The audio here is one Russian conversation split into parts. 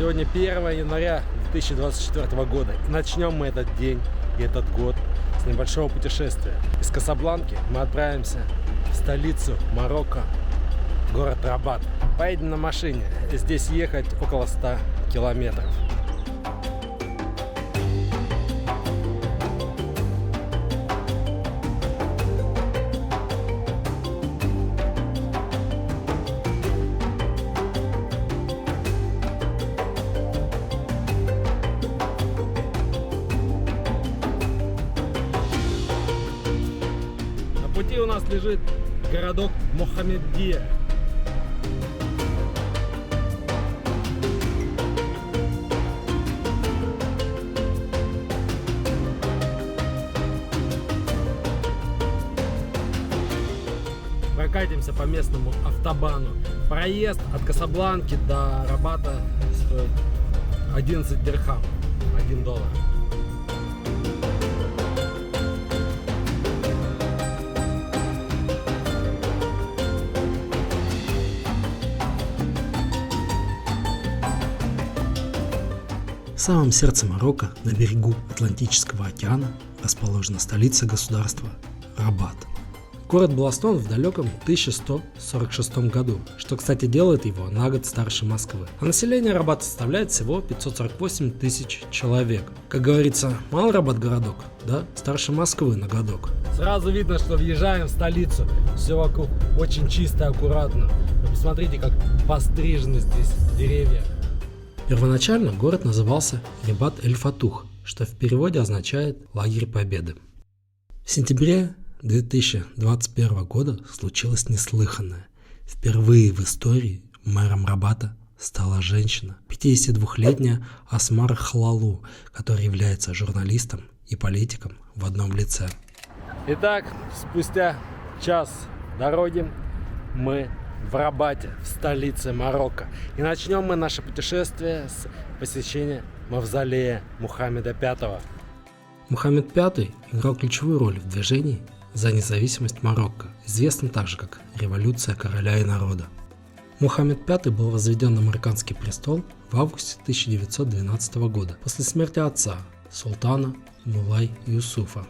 Сегодня 1 января 2024 года. И начнем мы этот день и этот год с небольшого путешествия. Из Касабланки мы отправимся в столицу Марокко, город Рабат. Поедем на машине. Здесь ехать около 100 километров. На пути у нас лежит городок Мохаммедия. Прокатимся по местному автобану. Проезд от Касабланки до Рабата стоит 11 дирхам, $1. В самом сердце Марокко, на берегу Атлантического океана, расположена столица государства Рабат. Город был основан в далеком 1146 году, что, кстати, делает его на год старше Москвы. А население Рабата составляет всего 548 тысяч человек. Как говорится, мал Рабат городок, да? Старше Москвы на годок. Сразу видно, что въезжаем в столицу. Все вокруг очень чисто и аккуратно. Вы посмотрите, как пострижены здесь деревья. Первоначально город назывался Рибат-эль-Фатух, что в переводе означает «лагерь победы». В сентябре 2021 года случилось неслыханное. Впервые в истории мэром Рабата стала женщина, 52-летняя Асмар Хлалу, которая является журналистом и политиком в одном лице. Итак, спустя час дороги мы в Рабате, в столице Марокко. И начнем мы наше путешествие с посещения мавзолея Мухаммеда V. Мухаммед V играл ключевую роль в движении за независимость Марокко, известно также как Революция короля и народа. Мухаммед V был возведен на марокканский престол в августе 1912 года после смерти отца, султана Мулай Юсуфа.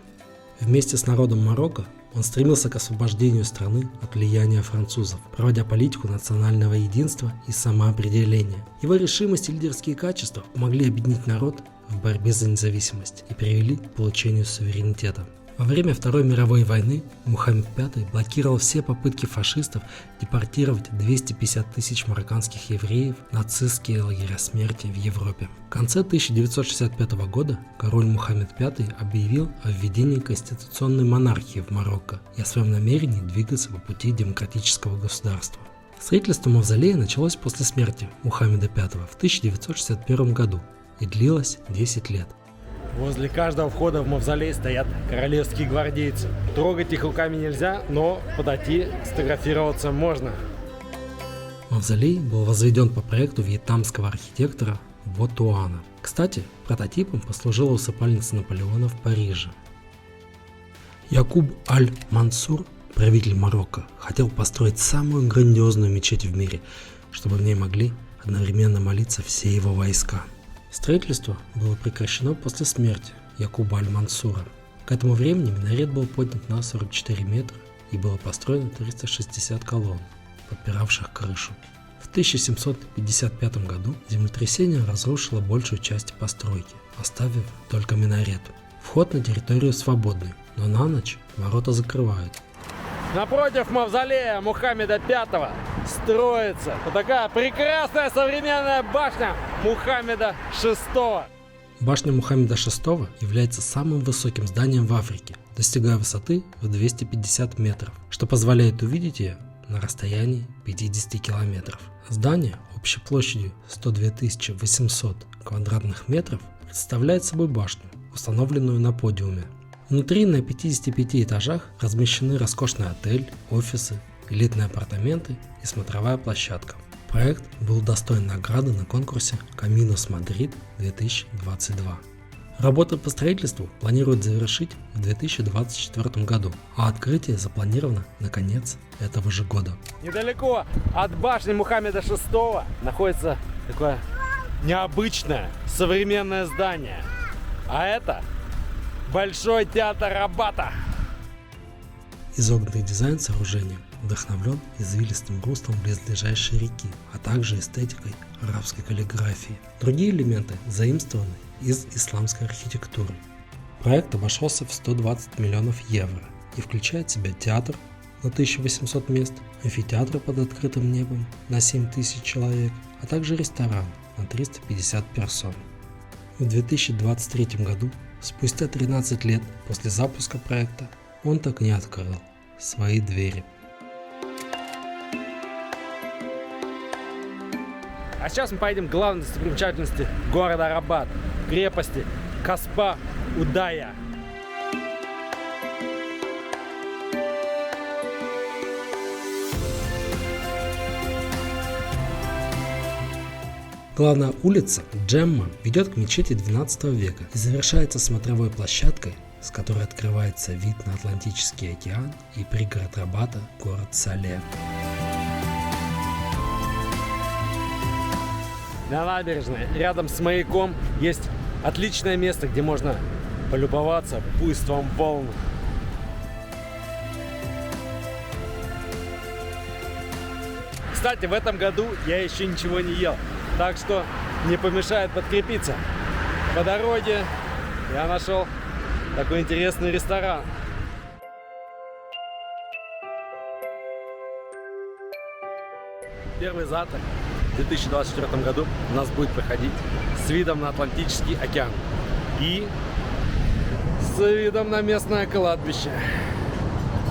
Вместе с народом Марокко он стремился к освобождению страны от влияния французов, проводя политику национального единства и самоопределения. Его решимость и лидерские качества помогли объединить народ в борьбе за независимость и привели к получению суверенитета. Во время Второй мировой войны Мухаммед V блокировал все попытки фашистов депортировать 250 тысяч марокканских евреев в нацистские лагеря смерти в Европе. В конце 1965 года король Мухаммед V объявил о введении конституционной монархии в Марокко и о своем намерении двигаться по пути демократического государства. Строительство мавзолея началось после смерти Мухаммеда V в 1961 году и длилось 10 лет. Возле каждого входа в мавзолей стоят королевские гвардейцы. Трогать их руками нельзя, но подойти, сфотографироваться можно. Мавзолей был возведен по проекту вьетнамского архитектора Во Туана. Кстати, прототипом послужила усыпальница Наполеона в Париже. Якуб Аль-Мансур, правитель Марокко, хотел построить самую грандиозную мечеть в мире, чтобы в ней могли одновременно молиться все его войска. Строительство было прекращено после смерти Якуба Аль-Мансура. К этому времени минарет был поднят на 44 метра и было построено 360 колонн, подпиравших крышу. В 1755 году землетрясение разрушило большую часть постройки, оставив только минарет. Вход на территорию свободный, но на ночь ворота закрывают. Напротив мавзолея Мухаммеда V строится вот такая прекрасная современная башня Мухаммеда VI. Башня Мухаммеда VI является самым высоким зданием в Африке, достигая высоты в 250 метров, что позволяет увидеть ее на расстоянии 50 километров. Здание общей площадью 102 800 квадратных метров представляет собой башню, установленную на подиуме. Внутри на 55 этажах размещены роскошный отель, офисы, элитные апартаменты и смотровая площадка. Проект был удостоен награды на конкурсе Каминос Мадрид 2022. Работы по строительству планируют завершить в 2024 году, а открытие запланировано на конец этого же года. Недалеко от башни Мухаммеда VI находится такое необычное современное здание. А это Большой театр Рабата. Изогнутый дизайн сооружения вдохновлен извилистым руслом близлежащей реки, а также эстетикой арабской каллиграфии. Другие элементы заимствованы из исламской архитектуры. Проект обошелся в 120 миллионов евро и включает в себя театр на 1800 мест, амфитеатры под открытым небом на 7000 человек, а также ресторан на 350 персон. В 2023 году, спустя 13 лет после запуска проекта, он так и не открыл свои двери. А сейчас мы поедем к главной достопримечательности города Рабат, крепости Касба Удая. Главная улица Джемма ведет к мечети 12 века и завершается смотровой площадкой, с которой открывается вид на Атлантический океан и пригород Рабата, город Сале. На набережной, рядом с маяком, есть отличное место, где можно полюбоваться буйством волн. Кстати, в этом году я еще ничего не ел, так что не помешает подкрепиться. По дороге я нашел такой интересный ресторан. Первый завтрак в 2024 году у нас будет проходить с видом на Атлантический океан и с видом на местное кладбище.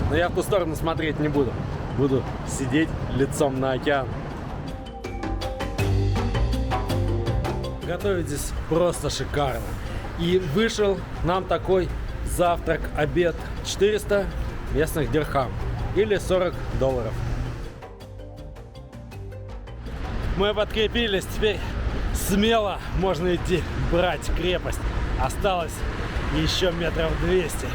Но я в ту сторону смотреть не буду. Буду сидеть лицом на океан. Готовить здесь просто шикарно. И вышел нам такой завтрак, обед 400 местных дирхам или $40. Мы подкрепились, теперь смело можно идти брать крепость. Осталось еще метров 200.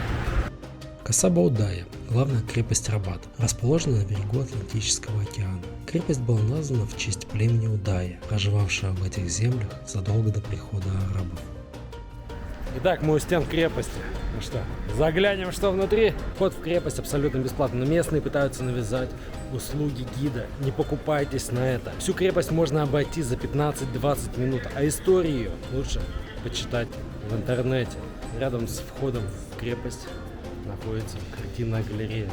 Касаба Удая – главная крепость Рабата, расположена на берегу Атлантического океана. Крепость была названа в честь племени Удая, проживавшего в этих землях задолго до прихода арабов. Итак, мы у стен крепости. Ну что, заглянем, что внутри. Вход в крепость абсолютно бесплатный, но местные пытаются навязать услуги гида. Не покупайтесь на это. Всю крепость можно обойти за 15-20 минут, а историю ее лучше почитать в интернете. Рядом с входом в крепость находится картинная галерея.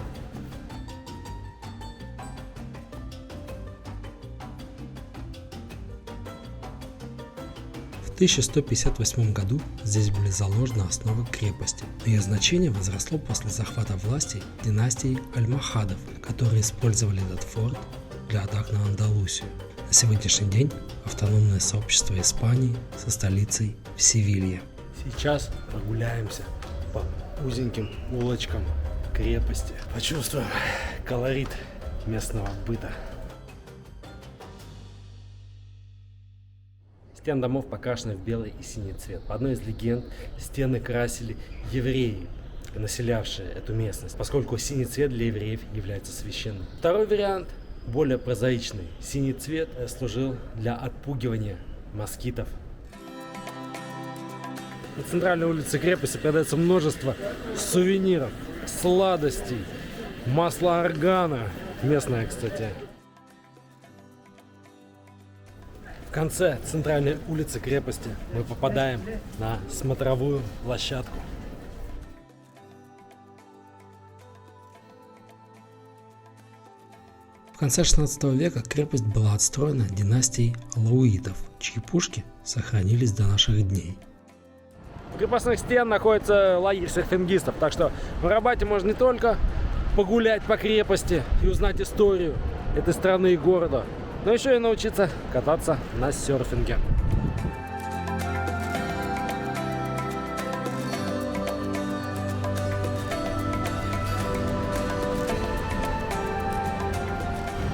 В 1158 году здесь были заложены основы крепости, но ее значение возросло после захвата власти династии Альмахадов, которые использовали этот форт для атак на Андалусию. На сегодняшний день автономное сообщество Испании со столицей в Севилье. Сейчас прогуляемся по узеньким улочкам крепости. Почувствуем колорит местного быта. Стены домов покрашены в белый и синий цвет. По одной из легенд, стены красили евреи, населявшие эту местность, поскольку синий цвет для евреев является священным. Второй вариант, более прозаичный. Синий цвет служил для отпугивания москитов. На центральной улице крепости продается множество сувениров, сладостей, масло органа, местное, кстати. В конце центральной улицы крепости мы попадаем на смотровую площадку. В конце 16 века крепость была отстроена династией алауитов, чьи пушки сохранились до наших дней. У крепостных стен находится лагерь серфингистов, так что в Рабате можно не только погулять по крепости и узнать историю этой страны и города, но еще и научиться кататься на серфинге.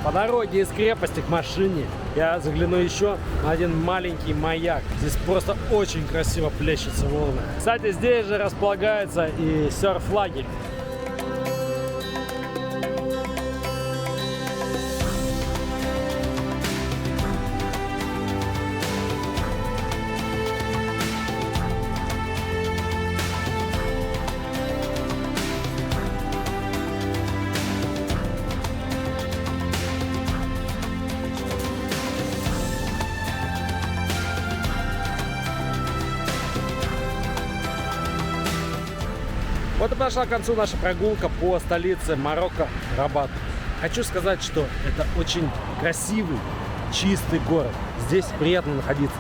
По дороге из крепости к машине я загляну еще на один маленький маяк. Здесь просто очень красиво плещутся волны. Кстати, здесь же располагается и серф-лагерь. Вот и подошла к концу наша прогулка по столице Марокко, Рабат. Хочу сказать, что это очень красивый, чистый город. Здесь приятно находиться.